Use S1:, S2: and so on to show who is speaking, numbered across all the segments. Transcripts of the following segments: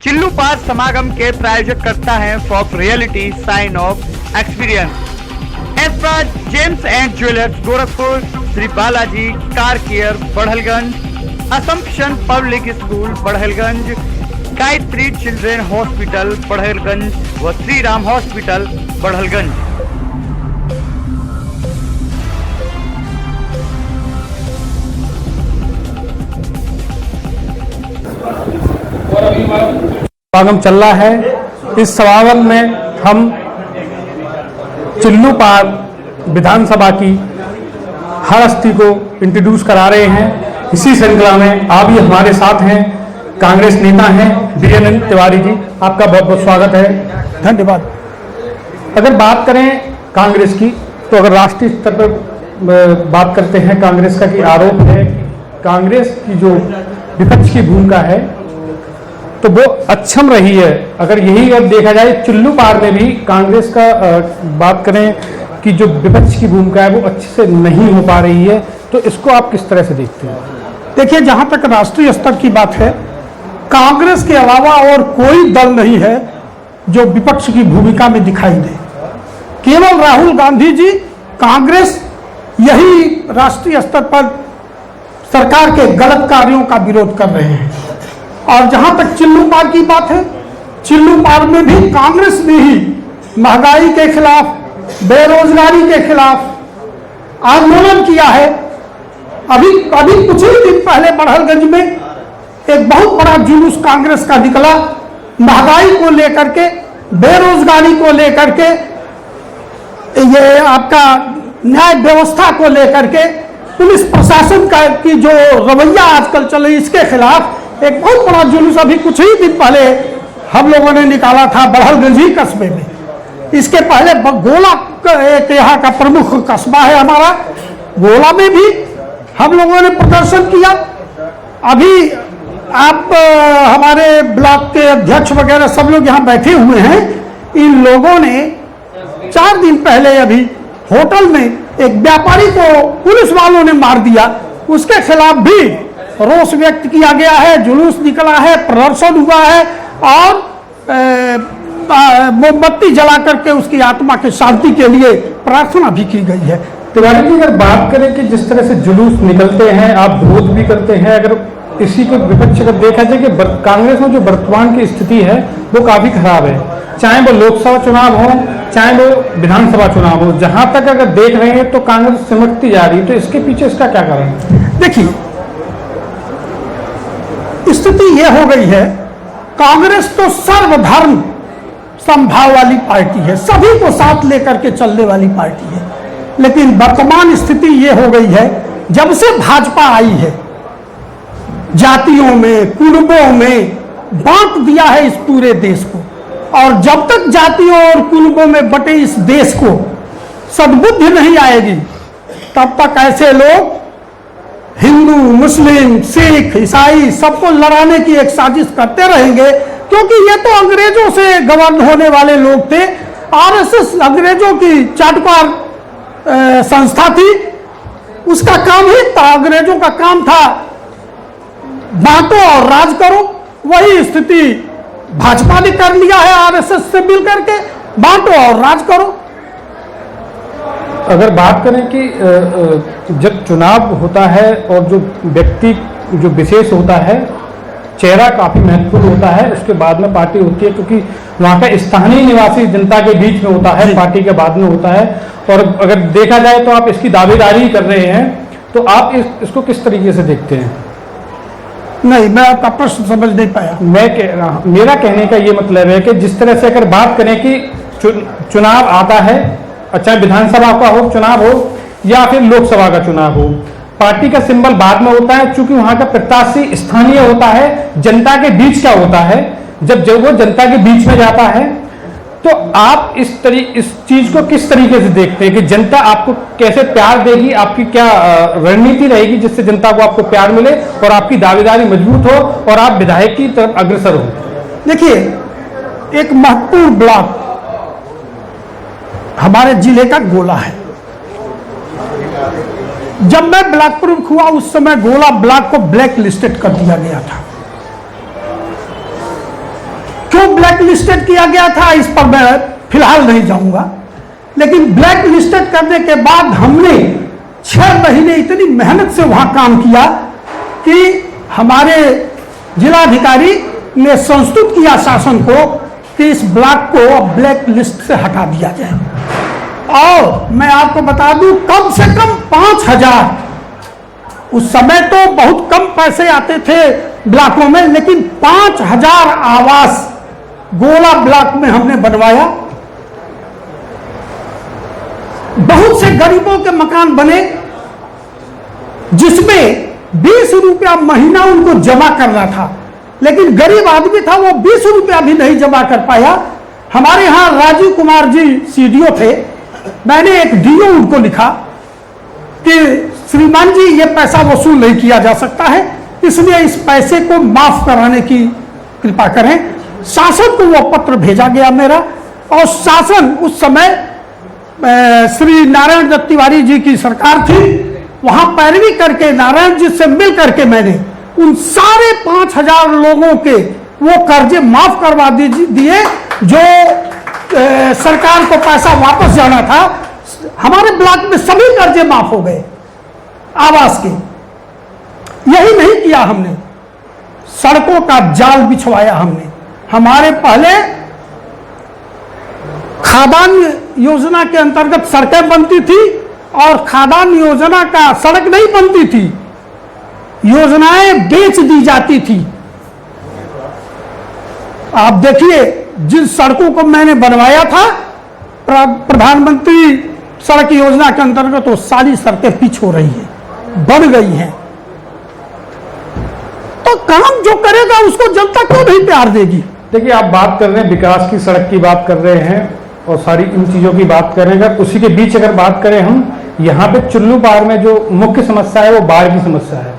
S1: चिल्लू park समागम के प्रायोजक करता है Fox reality sign of experience Astra gems and jewellers Gorakhpur, Shri Balaji car care Barhalganj, Assumption public school Barhalganj, Gayatri children hospital Barhalganj व श्री राम हॉस्पिटल बढ़लगंज।
S2: समागम चल रहा है। इस समागम में हम चिल्लू पार्क विधानसभा की हर हस्ती को इंट्रोड्यूस करा रहे हैं। इसी श्रृंखला में आप ही हमारे साथ हैं, कांग्रेस नेता हैं वीरेंद्र तिवारी जी, आपका बहुत बहुत स्वागत है, धन्यवाद। अगर बात करें कांग्रेस की, तो अगर राष्ट्रीय स्तर पर बात करते हैं कांग्रेस का कि आरोप है कांग्रेस की जो विपक्ष की भूमिका है तो वो अक्षम रही है। अगर यही अब देखा जाए चिल्लू पार में भी कांग्रेस का बात करें कि जो विपक्ष की भूमिका है वो अच्छे से नहीं हो पा रही है, तो इसको आप किस तरह से देखते हैं?
S3: देखिए, जहां तक राष्ट्रीय स्तर की बात है, कांग्रेस के अलावा और कोई दल नहीं है जो विपक्ष की भूमिका में दिखाई दे। केवल राहुल गांधी जी कांग्रेस यही राष्ट्रीय स्तर पर सरकार के गलत कार्यों का विरोध कर रहे हैं। और जहां तक चिल्लू पार की बात है, चिल्लू पार में भी कांग्रेस ने ही महंगाई के खिलाफ, बेरोजगारी के खिलाफ आंदोलन किया है। अभी कुछ ही दिन पहले बढ़लगंज में एक बहुत बड़ा जुलूस कांग्रेस का निकला, महंगाई को लेकर के, बेरोजगारी को लेकर के, ये आपका न्याय व्यवस्था को लेकर के, पुलिस प्रशासन का की जो रवैया आजकल चल रही इसके खिलाफ एक बहुत बड़ा जुलूस अभी कुछ ही दिन पहले हम लोगों ने निकाला था बढ़लगंज ही कस्बे में। इसके पहले गोला एक यहाँ का प्रमुख कस्बा है हमारा, गोला में भी हम लोगों ने प्रदर्शन किया। अभी आप हमारे ब्लॉक के अध्यक्ष वगैरह सब लोग यहाँ बैठे हुए हैं। इन लोगों ने 4 दिन पहले अभी होटल में एक व्यापारी को पुलिस वालों ने मार दिया, उसके खिलाफ भी रोष व्यक्त किया गया है, जुलूस निकला है, प्रदर्शन हुआ है और मोमबत्ती जला करके उसकी आत्मा की शांति के लिए प्रार्थना भी की गई है।
S2: तिवारी जी, अगर बात करें कि जिस तरह से जुलूस निकलते हैं, आप विरोध भी करते हैं, अगर इसी को विपक्ष अगर देखा जाए कि कांग्रेस में जो वर्तमान की स्थिति है वो काफी खराब है, चाहे वो लोकसभा चुनाव हो चाहे वो विधानसभा चुनाव हो, जहां तक अगर देख रहे हैं तो कांग्रेस सिमटती जा रही है, तो इसके पीछे इसका क्या कारण है?
S3: देखिए, स्थिति यह हो गई है, कांग्रेस तो सर्वधर्म समभाव वाली पार्टी है, सभी को साथ लेकर के चलने वाली पार्टी है। लेकिन वर्तमान स्थिति यह हो गई है, जब से भाजपा आई है, जातियों में, कुनबों में बांट दिया है इस पूरे देश को। और जब तक जातियों और कुनबों में बटे इस देश को सद्बुद्धि नहीं आएगी, तब तक ऐसे लोग हिंदू, मुस्लिम, सिख, ईसाई सबको लड़ाने की एक साजिश करते रहेंगे, क्योंकि ये तो अंग्रेजों से गवर्न होने वाले लोग थे। आरएसएस अंग्रेजों की चाटुकार संस्था थी, उसका काम ही था, अंग्रेजों का काम था बांटो और राज करो। वही स्थिति भाजपा ने कर लिया है आरएसएस से मिलकर के, बांटो और राज करो।
S2: अगर बात करें कि जब चुनाव होता है और जो व्यक्ति जो विशेष होता है, चेहरा काफी महत्वपूर्ण होता है, उसके बाद में पार्टी होती है, क्योंकि वहाँ का स्थानीय निवासी जनता के बीच में होता है, पार्टी के बाद में होता है। और अगर देखा जाए तो आप इसकी दावेदारी कर रहे हैं, तो आप इसको किस तरीके से देखते हैं?
S3: नहीं, मैं आपका प्रश्न समझ नहीं पाया।
S2: मेरा कहने का ये मतलब है कि जिस तरह से अगर बात करें कि चुनाव आता है, अच्छा विधानसभा का हो चुनाव हो या फिर लोकसभा का चुनाव हो, पार्टी का सिंबल बाद में होता है, चूंकि वहां का प्रत्याशी स्थानीय होता है, जनता के बीच का होता है। जब वो जनता के बीच में जाता है, तो आप इस चीज को किस तरीके से देखते हैं कि जनता आपको कैसे प्यार देगी, आपकी क्या रणनीति रहेगी जिससे जनता को आपको प्यार मिले और आपकी दावेदारी मजबूत हो और आप विधायक की तरफ अग्रसर हो?
S3: देखिए, एक महत्वपूर्ण ब्लॉक हमारे जिले का गोला है। जब मैं ब्लॉक प्रमुख हुआ उस समय गोला ब्लॉक को ब्लैक लिस्टेड कर दिया गया था। क्यों ब्लैक लिस्टेड किया गया था इस पर मैं फिलहाल नहीं जाऊंगा, लेकिन ब्लैक लिस्टेड करने के बाद हमने 6 महीने इतनी मेहनत से वहां काम किया कि हमारे जिलाधिकारी ने संस्तुत किया शासन को कि इस ब्लॉक को अब ब्लैक लिस्ट से हटा दिया जाए। और मैं आपको बता दूं, कम से कम 5000, उस समय तो बहुत कम पैसे आते थे ब्लॉकों में, लेकिन 5000 आवास गोला ब्लॉक में हमने बनवाया। बहुत से गरीबों के मकान बने, जिसमें 20 रुपया महीना उनको जमा करना था, लेकिन गरीब आदमी था, वो 20 रुपया भी नहीं जमा कर पाया। हमारे यहां राजीव कुमार जी सीडीओ थे, मैंने एक डीओ उनको लिखा कि श्रीमान जी ये पैसा वसूल नहीं किया जा सकता है, इसलिए इस पैसे को माफ कराने की कृपा करें। शासन को वो पत्र भेजा गया मेरा, और शासन उस समय श्री नारायण दत्त तिवारी जी की सरकार थी, वहां पैरवी करके नारायण जी से मिल करके मैंने उन सारे 5000 लोगों के वो कर्जे माफ करवा दिए, जो सरकार को पैसा वापस जाना था। हमारे ब्लॉक में सभी कर्जे माफ हो गए आवास के। यही नहीं किया हमने, सड़कों का जाल बिछवाया हमने। हमारे पहले खादान योजना के अंतर्गत सड़कें बनती थी, और खादान योजना का सड़क नहीं बनती थी, योजनाएं बेच दी जाती थी। आप देखिए, जिन सड़कों को मैंने बनवाया था प्रधानमंत्री सड़क योजना के अंतर्गत, वो सारी सड़कें पिच हो रही है, बन गई हैं। तो काम जो करेगा उसको जनता क्यों नहीं प्यार देगी?
S2: देखिए, आप बात कर रहे हैं विकास की, सड़क की बात कर रहे हैं और सारी इन चीजों की बात कर रहे हैं। अगर उसी के बीच अगर बात करें हम, यहाँ पे चुल्लू पार में जो मुख्य समस्या है वो बाढ़ की समस्या है।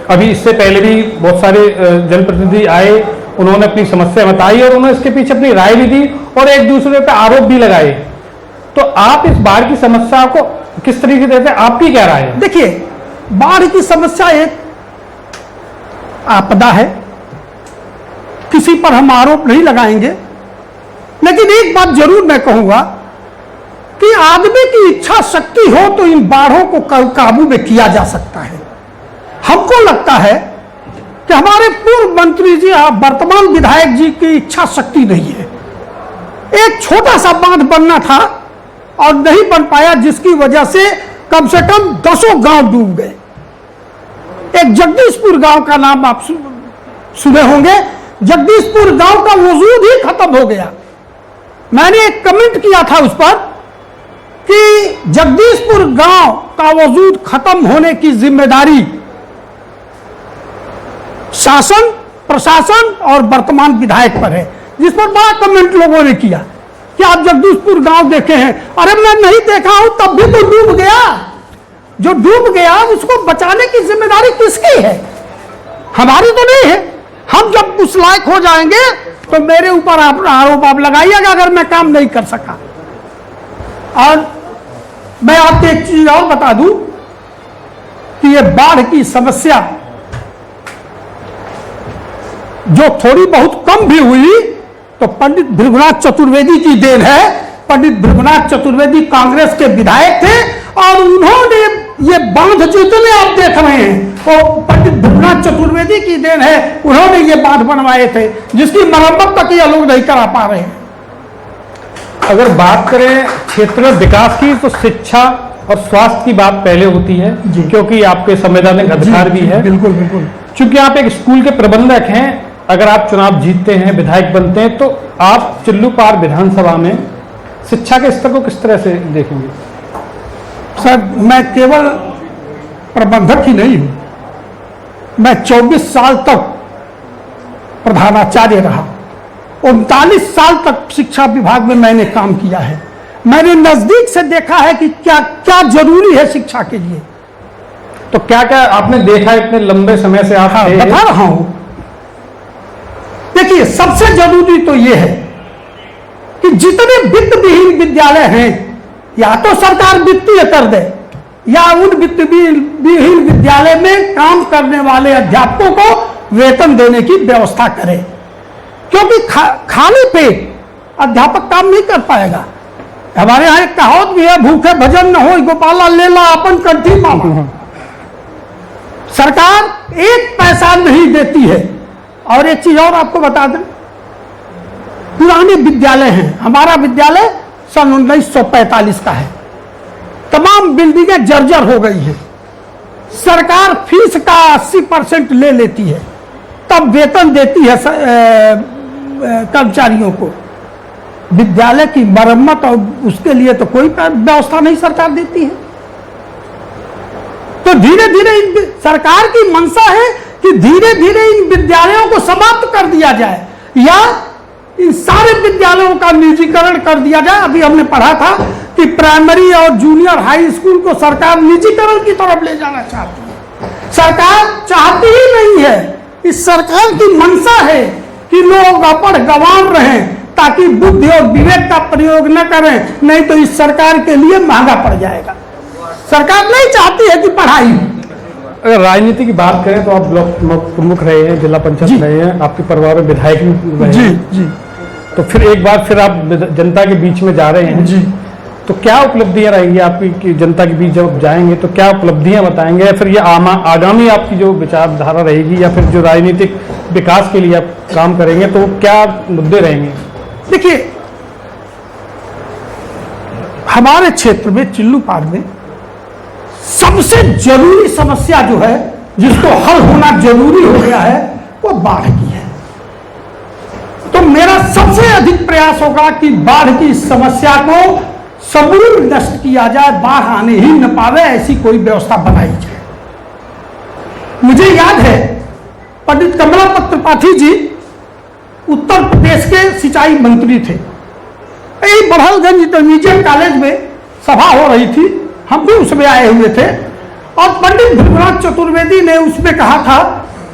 S2: अभी इससे पहले भी बहुत सारे जनप्रतिनिधि आए, उन्होंने अपनी समस्या बताई और उन्होंने इसके पीछे अपनी राय भी दी और एक दूसरे पर आरोप भी लगाए। तो आप इस बाढ़ की समस्या को किस तरीके से देखते हैं, आपकी क्या राय है?
S3: देखिए, बाढ़ की समस्या एक आपदा है, किसी पर हम आरोप नहीं लगाएंगे, लेकिन एक बात जरूर मैं कहूंगा कि आदमी की इच्छा शक्ति हो तो इन बाढ़ों को काबू में किया जा सकता है। हमको लगता है कि हमारे पूर्व मंत्री जी, वर्तमान विधायक जी की इच्छा शक्ति नहीं है। एक छोटा सा बांध बनना था और नहीं बन पाया, जिसकी वजह से कम 10 गांव डूब गए। एक जगदीशपुर गांव का नाम आप सुने होंगे, जगदीशपुर गांव का वजूद ही खत्म हो गया। मैंने एक कमेंट किया था उस पर कि जगदीशपुर गांव का वजूद खत्म होने की जिम्मेदारी शासन, प्रशासन और वर्तमान विधायक पर है, जिस पर बड़ा कमेंट लोगों ने किया कि आप जगदीशपुर गांव देखे हैं। अरे मैं नहीं देखा हूं, तब भी तो डूब गया। जो डूब गया उसको बचाने की जिम्मेदारी किसकी है? हमारी तो नहीं है। हम जब उस लायक हो जाएंगे तो मेरे ऊपर आरोप आप लगाइएगा अगर मैं काम नहीं कर सका। और मैं आपको एक चीज और बता दूं कि ये बाढ़ की समस्या जो थोड़ी बहुत कम भी हुई तो पंडित भृगुनाथ चतुर्वेदी की देन है। पंडित भृगुनाथ चतुर्वेदी कांग्रेस के विधायक थे और उन्होंने ये बांध जितने आप देख रहे हैं वो पंडित भृगुनाथ चतुर्वेदी की देन है। उन्होंने ये बांध बनवाए थे जिसकी मरम्मत तक ये लोग नहीं करा पा रहे हैं।
S2: अगर बात करें क्षेत्र में विकास की तो शिक्षा और स्वास्थ्य की बात पहले होती है, क्योंकि आपके संवैधानिक अधिकार भी है।
S3: बिल्कुल बिल्कुल।
S2: चूंकि आप एक स्कूल के प्रबंधक हैं, अगर आप चुनाव जीतते हैं, विधायक बनते हैं, तो आप चुल्लू पार विधानसभा में शिक्षा के स्तर को किस तरह से देखेंगे?
S3: सर, मैं केवल प्रबंधक ही नहीं हूं, मैं 24 साल तक प्रधानाचार्य रहा, 39 साल तक शिक्षा विभाग में मैंने काम किया है। मैंने नजदीक से देखा है कि क्या क्या जरूरी है शिक्षा के लिए।
S2: तो क्या क्या आपने देखा इतने लंबे समय से? आप
S3: बता रहा हूं। देखिए, सबसे जरूरी तो यह है कि जितने वित्त विहीन विद्यालय हैं, या तो सरकार वित्तीय कर दे या उन वित्त विहीन विद्यालय में काम करने वाले अध्यापकों को वेतन देने की व्यवस्था करे। क्योंकि खाली पेट अध्यापक काम नहीं कर पाएगा। हमारे यहाँ एक कहावत भी है, भूखे भजन न हो गोपाला लेला अपन कंठी मामा। सरकार एक पैसा नहीं देती है। और एक चीज और आपको बता दें, पुराने विद्यालय हैं, हमारा विद्यालय सन 1945 का है, तमाम बिल्डिंगें जर्जर हो गई हैं। सरकार फीस का 80% ले लेती है, तब वेतन देती है कर्मचारियों को। विद्यालय की मरम्मत और उसके लिए तो कोई व्यवस्था नहीं सरकार देती है। तो धीरे धीरे सरकार की मंशा है कि धीरे धीरे इन विद्यालयों को समाप्त कर दिया जाए या इन सारे विद्यालयों का निजीकरण कर दिया जाए। अभी हमने पढ़ा था कि प्राइमरी और जूनियर हाई स्कूल को सरकार निजीकरण की तरफ ले जाना चाहती है। सरकार चाहती ही नहीं है, इस सरकार की मंशा है कि लोग अपढ़ गंवार रहें ताकि बुद्धि और विवेक का प्रयोग न करें, नहीं तो इस सरकार के लिए महंगा पड़ जाएगा। सरकार नहीं चाहती है कि पढ़ाई।
S2: अगर राजनीति की बात करें तो आप ब्लॉक प्रमुख रहे हैं, जिला पंचायत रहे हैं, आपके परिवार में विधायक भी रहे हैं।
S3: जी।
S2: तो फिर एक बार फिर आप जनता के बीच में जा रहे हैं
S3: जी।
S2: तो क्या उपलब्धियां रहेंगी आपकी कि जनता के बीच जब जाएंगे तो क्या उपलब्धियां बताएंगे, या फिर ये आगामी आपकी जो विचारधारा रहेगी, या फिर जो राजनीतिक विकास के लिए आप काम करेंगे तो क्या मुद्दे रहेंगे?
S3: देखिए, हमारे क्षेत्र में चिल्लूपाड़ में सबसे जरूरी समस्या जो है, जिसको हल होना जरूरी हो गया है, वो बाढ़ की है। तो मेरा सबसे अधिक प्रयास होगा कि बाढ़ की समस्या को समूल नष्ट किया जाए, बाढ़ आने ही न पावे ऐसी कोई व्यवस्था बनाई जाए। मुझे याद है पंडित कमलापत त्रिपाठी जी उत्तर प्रदेश के सिंचाई मंत्री थे। यही बड़हलगंज इंटरमीडिएट कॉलेज में सभा हो रही थी, हम भी उसमें आए हुए थे और पंडित ध्रुवनाथ चतुर्वेदी ने उसमें कहा था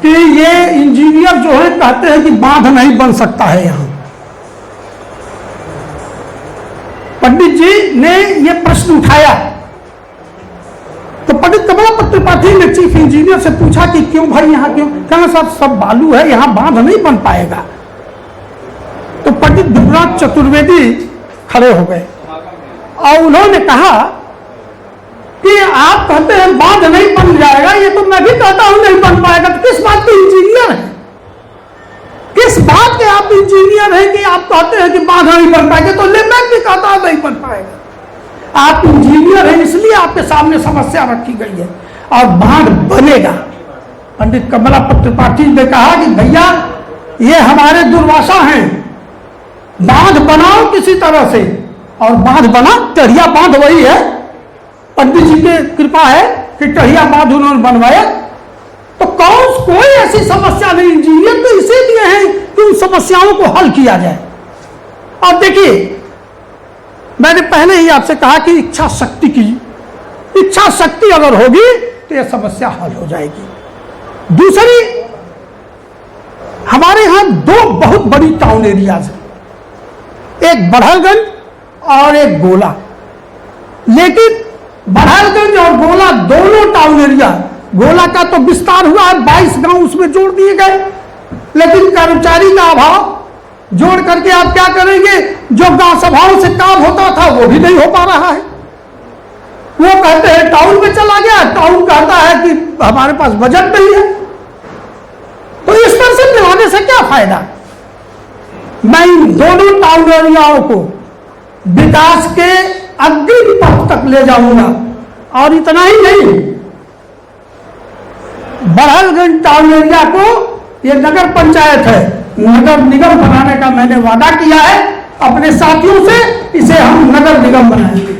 S3: कि ये इंजीनियर जो है कहते हैं कि बांध नहीं बन सकता है यहां। पंडित जी ने यह प्रश्न उठाया तो पंडित कमलापत त्रिपाठी ने चीफ इंजीनियर से पूछा कि क्यों भाई यहां क्यों? कहना साहब सब बालू है, यहां बांध नहीं बन पाएगा। तो पंडित ध्रुवनाथ चतुर्वेदी खड़े हो गए और उन्होंने कहा कि आप कहते हैं बांध नहीं बन जाएगा, ये तो मैं भी कहता हूं नहीं बन पाएगा। तो किस बात के इंजीनियर हैं? किस बात के आप इंजीनियर हैं कि आप कहते हैं कि बांध नहीं बन पाएगा? तो मैं भी कहता हूं नहीं बन पाएगा। आप इंजीनियर हैं इसलिए आपके सामने समस्या रखी गई है और बांध बनेगा। पंडित कमलापत त्रिपाठी ने कहा कि भैया ये हमारे दुर्वासा हैं, बांध बनाओ किसी तरह से। और बांध बना, टढ़िया बांध वही है, पंडित जी की कृपा है कि टढ़िया बांध उन्होंने बनवाया। तो कोई ऐसी समस्या नहीं, इंजीनियर तो इसीलिए है कि उन समस्याओं को हल किया जाए। और देखिए, मैंने पहले ही आपसे कहा कि इच्छा शक्ति अगर होगी तो यह समस्या हल हो जाएगी। दूसरी, हमारे यहां दो बहुत बड़ी टाउन एरियाज है, एक बड़हलगंज और एक गोला। लेकिन बड़हलगंज और गोला दोनों टाउन एरिया, गोला का तो विस्तार हुआ है, 22 गांव उसमें जोड़ दिए गए, लेकिन कर्मचारी का अभाव जोड़ करके आप क्या करेंगे? जो गांव सभाओं से काम होता था वो भी नहीं हो पा रहा है। वो कहते हैं टाउन में चला गया, टाउन कहता है कि हमारे पास बजट नहीं है। तो इस तरह से मिलाने से क्या फायदा? मैं इन दोनों टाउन एरियाओं को विकास के अग्रिम पथ तक ले जाऊंगा। और इतना ही नहीं, बड़हलगंज टाउन एरिया को ये नगर पंचायत है, नगर निगम बनाने का मैंने वादा किया है अपने साथियों से, इसे हम नगर निगम बनाएंगे।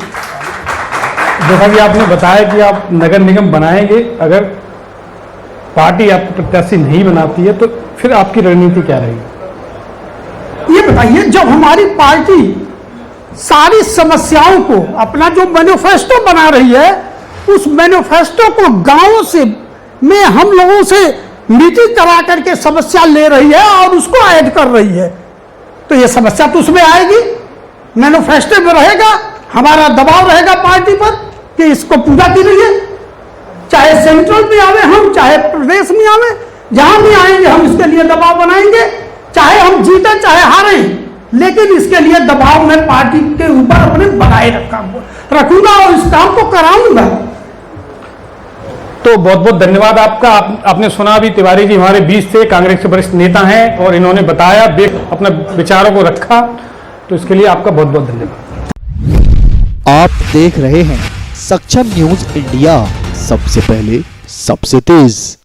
S2: जैसा कि आपने बताया कि आप नगर निगम बनाएंगे, अगर पार्टी आपको प्रत्याशी नहीं बनाती है तो फिर आपकी रणनीति क्या रहेगी?
S3: ये बताइए, जब हमारी पार्टी सारी समस्याओं को, अपना जो मैनिफेस्टो बना रही है, उस मैनिफेस्टो को गांवों से में हम लोगों से मीटिंग करा करके समस्या ले रही है और उसको ऐड कर रही है, तो ये समस्या तो उसमें आएगी, मैनिफेस्टो में रहेगा। हमारा दबाव रहेगा पार्टी पर कि इसको पूरा कीजिए, चाहे सेंट्रल में आवे हम, चाहे प्रदेश में आवे, जहां भी आएंगे हम इसके लिए दबाव बनाएंगे। चाहे हम जीते चाहे हारे, लेकिन इसके लिए दबाव मैं पार्टी के ऊपर अपने बनाए रखूंगा और इस काम को कराऊंगा।
S2: तो बहुत बहुत धन्यवाद आपका। आपने सुना भी, तिवारी जी हमारे बीच से कांग्रेस के वरिष्ठ नेता हैं और इन्होंने बताया, अपने विचारों को रखा, तो इसके लिए आपका बहुत बहुत धन्यवाद।
S4: आप देख रहे हैं सक्षम न्यूज इंडिया, सबसे पहले सबसे तेज।